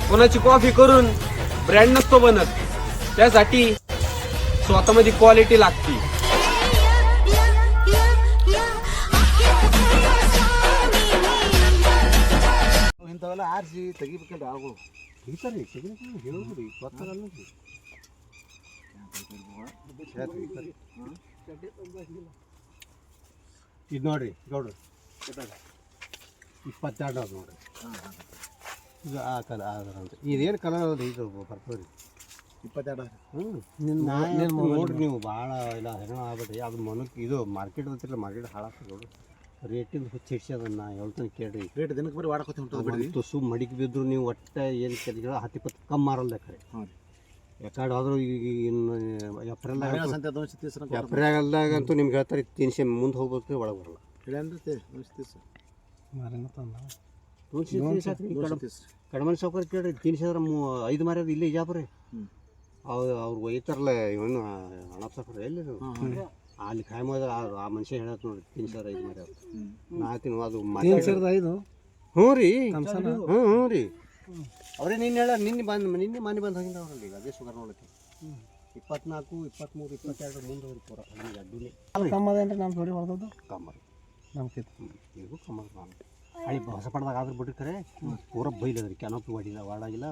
कोणाची कॉफी करून ब्रँड नसतो बनत, त्यासाठी स्वतःमध्ये क्वालिटी लागते. ಇಂಥವೆಲ್ಲ ಆರಿಸಿ ತೆಗಿಬೇಕಲ್ರಿ ಆಳುಗಳು ತೆಗಿತಾರೆ ಹೇಳೋದ್ರಿ ಗೊತ್ತಾಗಲ್ಲ ಇದು ನೋಡ್ರಿ ನೋಡ್ರಿ 22 ಅದು ನೋಡ್ರಿ ಇದು ಆ ಕಲರ್ ಅಂತ ಇದೇನು ಕಲರ್ ಅದ ಇದು ಬರ್ತದೆ ರೀ 22 ನೋಡ್ರಿ ನೀವು ಭಾಳ ಇಲ್ಲ ಹೆಣ ಆಗ್ಬಿಟ್ರಿ ಅದು ಮನಕ್ಕೆ ಇದು ಮಾರ್ಕೆಟ್ ಅಂತಿಲ್ಲ ಮಾರ್ಕೆಟ್ ಹಾಳಾಗ್ತದೆ ನೋಡ್ರಿ ರೇಟಿಂದ ಹುಚ್ಚ ಹಿಡ್ಸಿ ಅದನ್ನು ಹೇಳ್ತಾನೆ ಕೇಳ್ರಿ ರೇಟ್ ದಿನಕ್ಕೆ ಬರೀ ವಾಡಕೋತಿ ಹೊಂಟದ ತುಸು ಮಡಿಕೆ ಬಿದ್ದರು ನೀವು ಒಟ್ಟು ಏನು ಕೇಳಿದ್ರೆ 10-20 ಕಮ್ಮಿ ಮಾರಲ್ಲ ಕರೆ ಯಾಕಡೆ ಆದರೂ ಈಗ ಇನ್ನು ಏಪ್ರಿಲ್ದಾಗಂತೂ ನಿಮ್ಗೆ ಹೇಳ್ತಾರೆ 300 ಮುಂದೆ ಹೋಗ್ಬೇಕು ಒಳಗೆ ಬರಲ್ಲ ಕಡಿಮೆ ಸೌಕರ್ಯ ಕೇಳ್ರಿ 305 ಮಾರ್ಯಾದ ಇಲ್ಲೇ ಇಜಾಬ್ರಿ ಅವ್ರು ಒಯ್ತಾರಲ್ಲ ಇವನು ಹಣ ಸೌಕರ್ಯ ಎಲ್ಲಿ ಅಲ್ಲಿ ಖಾಯ್ ಮಾಡಿದ್ರೆ ಆ ಮನುಷ್ಯ ಹೇಳತ್ ನೋಡ್ರಿ 305 ಮಾರ್ಯಾದ ನಾಲ್ಕು ಅದು 305 ಹ್ಞೂ ರೀ ಹ್ಞೂ ರೀ ಅವರೇ ನಿನ್ನೆ ಹೇಳ ನಿನ್ನೆ ಮನೆ ಬಂದು ಹೋಗಿದ್ದ ಅವ್ರಲ್ಲಿ ಈಗ ಅದೇ ಸುಗರ್ ನೋಡಕ್ಕೆ 24, 23, 22 ಮುಂದೆ ಹೋಗಿ ಪೂರ ಅಡ್ಡಿನೇ ಕಮ್ಮದೇನ್ರಿ ನಮ್ಮ ಜೋಡಿ ಹೊಡೆದದ್ದು ಕಮ್ಮ ನಮ್ಮ ಇದು ಕಮ್ಮ ಹಳಿ ಹೊಸ ಪಡ್ದಾಗ ಆದ್ರೆ ಬಿಟ್ಟಿರ್ತಾರೆ ಪೂರ ಬೈಲದ್ರಿ ಕೆನಪಿ ವಾಡಾಗಿಲ್ಲ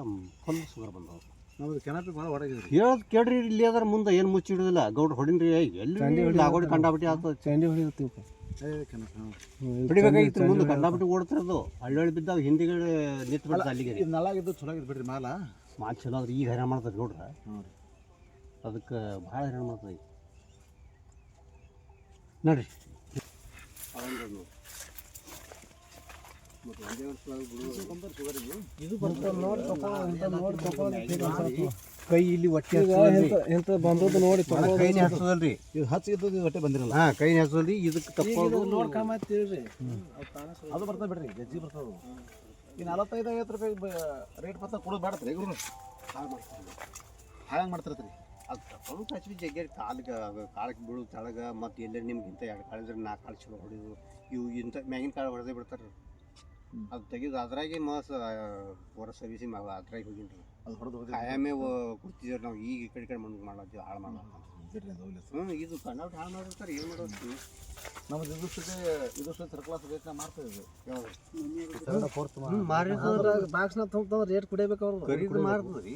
ಫುಲ್ ಸುಗರ್ ಬಂದವ್ರು ನಮ್ಮದು ಕೆನಪಿ ಭಾಳ ಹೊಡಗಿದ್ರಿ ಹೇಳೋದು ಕೇಳ್ರಿ ಇಲ್ಲಿ ಅದ್ರ ಮುಂದೆ ಏನು ಮುಚ್ಚಿಡೋದಿಲ್ಲ ಗೌಡ್ರು ಹೊಡಿನ್ರಿ ಎಲ್ಲಿ ಆಗೋಡಿ ಕಂಡಾಬಿಟ್ಟು ಆಗ್ತದೆ ಚಂಡಿ ಹೊಡಿತೀವಿ ಬಿಡಬೇಕಾಗಿತ್ತು ಮುಂದೆ ಕಂಡಾಬಿಟ್ಟು ಓಡ್ತಿರೋದು ಹಳ್ಳಿ ಬಿದ್ದಾವ ಹಿಂದಿಗಡೆ ನಿಂತು ಬಿಡ್ತಾರೆ ಅಲ್ಲಿಗೆ ನಲ್ಲಾಗಿದ್ದು ಚಲೋ ಆಗಿದ್ದು ಬಿಡ್ರಿ ಮಾಲ ಚಲೋ ಆದ್ರೆ ಈಗ ಹೈರಾಣ ಮಾಡ್ತಾರೆ ನೋಡ್ರಿ ಅದಕ್ಕೆ ಭಾಳ ಹೈರಾಣ ಮಾಡ್ತದೆ ನೋಡ್ರಿ ಕೈ ಇಲ್ಲಿ ಹೊಟ್ಟೆ ಎಂತ ಬಂದದ್ದು ನೋಡಿ ಕೈನೇ ಹಚ್ಚೋದಲ್ರಿ ಇದು ಹಚ್ಚಿದ್ದು ಹೊಟ್ಟೆ ಬಂದಿರಲ್ಲ ಹಾಂ ಕೈನೇ ಹಚ್ಚೋದ್ರಿ ಇದಕ್ಕೆ ತಪ್ಪೋದು ನೋಡ್ಕೊಂಬತ್ತೀವ್ರಿ ಅದು ಬರ್ತದೆ ಬಿಡ್ರಿ ಗಜ್ಜಿ ಬರ್ತದೆ ಈ 45-50 ರೂಪಾಯಿ ರೇಟ್ ಬರ್ತಾ ಕೊಡೋದು ಬೇಡತ್ರಿ ಗುರು ಹಾಳಂಗೆ ಮಾಡ್ತಿರತ್ರಿ ಅದು ತಪ್ಪಲು ಹಚ್ಚಿ ಜಗ್ಗಿ ಕಾಳಕ್ಕೆ ಬೀಳು ತಳಗ ಮತ್ತು ಎಲ್ಲೇ ನಿಮ್ಗೆ ಇಂಥ 2 ಕಾಳಿದ್ರೆ 4 ಕಾಳು ಚಲೋ ಹೊಡಿದು ಇವು ಇಂಥ ಮ್ಯಾಗಿನ ಕಾಳು ಹೊಡೆದೇ ಬಿಡ್ತಾರೆ ಅದು ತೆಗೆದು ಅದ್ರಾಗೆ ಪೂರ ಸರ್ವಿಸಿ ಅದ್ರಾಗೆ ಹೋಗಿನ್ರಿ ಅದು ಹೊಡೆದು ಕಾಯಮೇ ಕೂತಿದ್ದೀವಿ ನಾವು ಈಗ ಈ ಕಡೆ ಮಂದಿಗೆ ಮಾಡೋದು ಹಾಳು ಮಾಡೋದು ಇದು ಕಣ್ಣಾಬಿಟ್ಟು ಹಾಳು ಮಾಡಿರ್ತಾರೆ ಏನು ಮಾಡೋದು ನಮ್ಮದು ಇದು ಸರ್ಕ್ಲಾಸ್ ರೇಟ್ನ ಮಾಡ್ತದೆ ಇದು ಬಾಕ್ಸ್ನ ತೊಗೊಂಡ್ರೆ ರೇಟ್ ಕುಡಿಯಬೇಕು ಅವ್ರು ಖರೀದಿ ಮಾಡ್ತದೆ ರೀ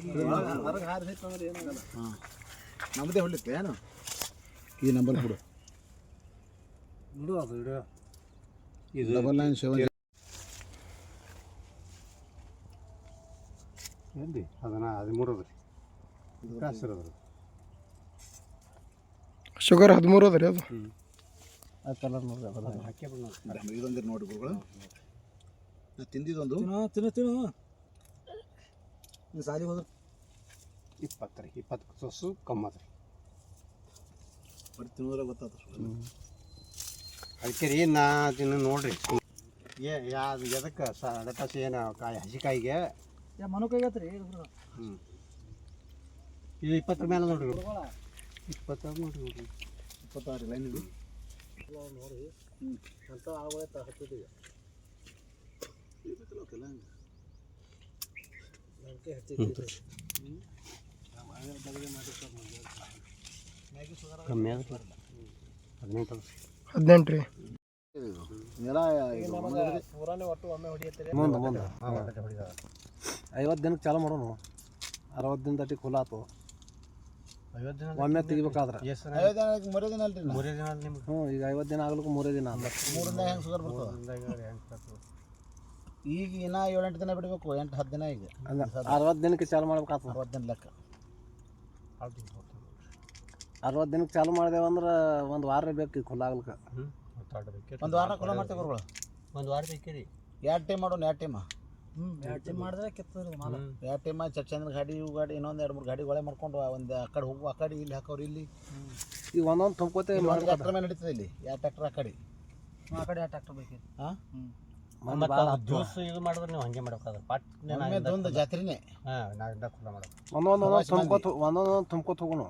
ಹೊರಗೆ ಹಾರಿ ಅಂದ್ರೆ ಏನಾಗಲ್ಲ ನಮ್ಮದೇ ಹೊಳ್ಳಿತ್ತೆ ಏನು ಈ ನಂಬರ್ ಕೊಡು ಅದು ಇಡು ಇದು 9977 ಎಲ್ಲಿ ಅದನ್ನ 13 ಅದ ರೀ ಕಾಸರ್ ಅದ ಶುಗರ್ 13 ಅದ ರೀ ಅದು ಆ ಕಲರ್ ನೋಡಿ ಅದನ್ನ ಹಾಕಿ ಇದೊಂದು ನೋಡಿ ಗುರುಗಳು ನಾ ತಿಂದಿದ್ದೊಂದು ತಿನ್ನು ನೀವು ಸಾಲಿಗೆ ಹೋದ್ರೆ 20 ರೀ 20 ಸೊಸು ಕಮ್ಮಿ ಅದ ರೀ ಬರೀ ತಿನ್ನೋದ್ರೆ ಗೊತ್ತಾದ ಅದಕ್ಕೆ ರೀ ನಾ ತಿನ್ನು ನೋಡ್ರಿ ಯಾವ್ದು ಎದಕ್ಕೆ ಅದಕ್ಕೆ ಏನು ಕಾಯಿ ಹಸಿಕಾಯಿಗೆ ಮನುಕಾಯಿ ಆತ್ರಿ ಹ್ಞೂ ಇದು 20 ಮೇಲೆ ನೋಡ್ರಿ 20 ನೋಡ್ರಿ 26 ಲೈನಿಗೆ ನೋಡಿ ಅಂತ ಆಗೋಯ್ತು ಹತ್ತಿದ್ದೀವಿ ಕಮ್ಮಿ ಆಗುತ್ತೆ 18 ರೀ ನೆಲ ಪೂರಾನೇ ಒಟ್ಟು ಒಮ್ಮೆ ಹೊಡಿಯತ್ತೀರಿ ಮುಂದೆ 50 ದಿನಕ್ಕೆ ಚಾಲು ಮಾಡೋಣ 60 ದಿನ ತಟ್ಟಿ ಖುಲ್ಲ ಆತು 50 ದಿನ ಒಮ್ಮೆ ತೆಗಿಬೇಕಾದ್ರೆ 50 ದಿನ 3 ದಿನ ಅಲ್ರಿ 3 ದಿನ ನಿಮ್ಗೆ ಹ್ಞೂ ಈಗ 50 ದಿನ ಆಗ್ಲಿಕ್ಕೆ 3 ದಿನ 3 ದಿನ ಹೆಂಗೆ ಶುಗರ್ ಬರ್ತದೆ ಈಗ ಇನ್ನ 7-8 ದಿನ ಬಿಡಬೇಕು 8-10 ದಿನ ಈಗ 60 ದಿನಕ್ಕೆ ಚಾಲು ಮಾಡ್ಬೇಕಾಗ್ತದೆ 60 ದಿನ ಲೆಕ್ಕ 60 ದಿನಕ್ಕೆ ಚಾಲು ಮಾಡಿದೆವು ಅಂದ್ರೆ ಒಂದು ವಾರ ಬೇಕು ಈಗ ಖುಲ್ಲ ಆಗ್ಲಿಕ್ಕೆ ಒಂದು ವಾರ ಖುಲ್ಲ ಮಾಡ್ತೇವೆ ಗುರುಗಳು ಒಂದು ವಾರ ಬೇಕ್ರಿ 2 ಟೈಮ್ ಮಾಡೋಣ 2 ಟೈಮ್ 2 ಟೈಮ್ ಮಾಡಿದ್ರೆ ಕೆತ್ತದ್ರಿ ಮಾಲ 2 ಟೈಮ್ ಚಂದ್ರ ಗಾಡಿ ಇವು ಗಾಡಿ ಇನ್ನೊಂದು 2-3 ಗಾಡಿ ಒಳೆ ಮಾಡ್ಕೊಂಡು ಒಂದು ಆ ಕಡೆ ಹೋಗುವ ಆ ಕಡೆ ಇಲ್ಲಿ ಹಾಕೋರು ಇಲ್ಲಿ ಈಗ ಒಂದೊಂದು ತುಂಬ್ಕೋತೇವೆ ಒಂದು ಟ್ರ್ಯಾಕ್ಟರ್ ಮೇಲೆ ನಡೀತದೆ ಇಲ್ಲಿ 2 ಟ್ರ್ಯಾಕ್ಟರ್ ಆ ಕಡೆ 2 ಟ್ರ್ಯಾಕ್ಟರ್ ಬೇಕಿತ್ತು ಹಾಂ ಜ್ಯೂಸ್ ಇದು ಮಾಡಿದ್ರೆ ನೀವು ಹಂಗೆ ಮಾಡ್ಬೇಕಾದ್ರೆ ಪಾಟ್ ಒಂದು ಜಾತ್ರೆನೇ ಹಾಂ ನಾವಿಂದ ಖುಲ್ಲ ಮಾಡೋದು ಒಂದೊಂದು ತುಂಬ್ಕೋತ ಹೋಗೋಣ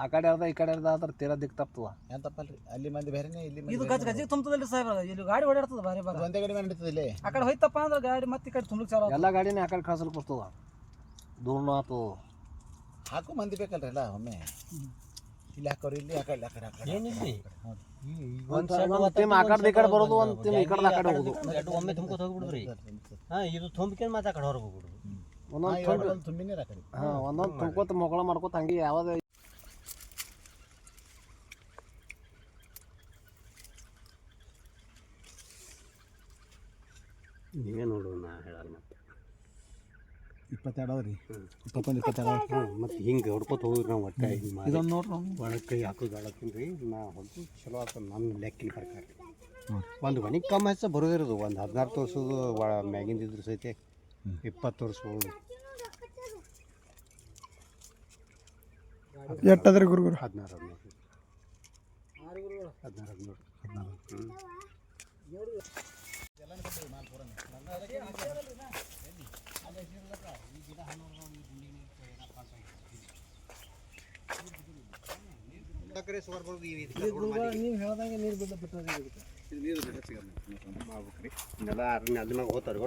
ಆ ಕಡೆ ಅರ್ಧ ಈ ಕಡೆ ಅರ್ಧ ಆದ್ರೆ ತೀರಾ ದಿಕ್ಕು ತಪ್ಪುವ ಏನು ತಪ್ಪಲ್ರಿ ಅಲ್ಲಿ ಮಂದಿ ಬೇರೆನೇ ಇಲ್ಲಿ ಇದು ಗಜ್ಜಿಗೆ ತುಂಬತದಲ್ರಿ ಸಾಹೇಬ್ರ ಇಲ್ಲಿ ಗಾಡಿ ಓಡಾಡ್ತದ ಬಾರಿ ಬಾರಿ ಒಂದೇ ಗಾಡಿ ಮೇಲೆ ನಡೀತದೆ ಇಲ್ಲಿ ಆ ಕಡೆ ಹೋಯ್ತಪ್ಪ ಅಂದ್ರೆ ಗಾಡಿ ಮತ್ತೆ ಈ ಕಡೆ ತುಂಬಲಿಕ್ಕೆ ಚಾಲು ಎಲ್ಲ ಗಾಡಿನೇ ಆ ಕಡೆ ಕಳ್ಸಲಿಕ್ಕೆ ಬರ್ತದ ದೂರನೂ ಆತು ಹಾಕು ಮಂದಿ ಬೇಕಲ್ರಿ ಎಲ್ಲ ಒಮ್ಮೆ ಇಲ್ಲಿ ಹಾಕೋರು ಇಲ್ಲಿ ಆ ಕಡೆ ಆ ಕಡೆ ಆ ಕಡೆ ಏನಿಲ್ರಿ ಒಂದು ಟೀಮ್ ಆ ಕಡೆ ಈ ಕಡೆ ಬರೋದು ಒಂದು ಟೀಮ್ ಈ ಕಡೆ ಆ ಕಡೆ ಹೋಗೋದು ಒಮ್ಮೆ ತುಂಬ್ಕೊತ ಹೋಗ್ಬಿಡುದ್ರಿ ಹಾಂ ಇದು ತುಂಬ್ಕೊಂಡು ಮತ್ತೆ ಆ ಕಡೆ ಹೊರಗೆ ಹೋಗ್ಬಿಡುದು ಒಂದೊಂದು ತುಂಬಿ ನೀರು ಆ ಕಡೆ ಹಾಂ ಒಂದೊಂದು ತುಂಬ್ಕೊತ ಮೊಗಳ ಮಾಡ್ಕೊತ ಹಂಗೆ ಯಾವ್ದು ನೀವೇ ನೋಡು ನಾ ಹೇಳಲ್ಲ ಮತ್ತೆ 22 ಅದ ರೀ 21 22 ಮತ್ತು ಹಿಂಗೆ ಹೊಡ್ಕೊತ ಹೋಗಿರಿ ನಾವು ಒಟ್ಟೆ ಹಿಂಗೆ ಮಾಡಿ ಇದೊಂದು ನೋಡ್ರಿ ನಾವು ಒಳಗೆ ಕೈ ಹಾಕೋದು ಹೇಳತ್ತೀನಿ ರೀ ನಾ ಹೊಲ್ದು ಚಲೋ ಆಗ್ತದೆ ನನ್ನ ಲೆಕ್ಕಲಿ ಪ್ರಕಾರ ಒಂದು ಮನೆಗೆ ಕಮ್ಮಿ ಹೆಚ್ಚ ಬರೋದಿರೋದು ಒಂದು 16 ತೋರಿಸೋದು ಮ್ಯಾಗಿಂದ ಇದ್ರು ಸಹಿತ 20 ತೋರಿಸ್ಬೋದು ಎಟ್ಟದ್ರಿ ಗುರುಗುರು 16 ನೀವು ಹೇಳ್ದಂಗೆ ನೀರು ಬಿಡ್ಲ ಬಿಟ್ಟರೆ ನೆಲ ಅದನ್ನ ಹೋಗ್ತಾರೆ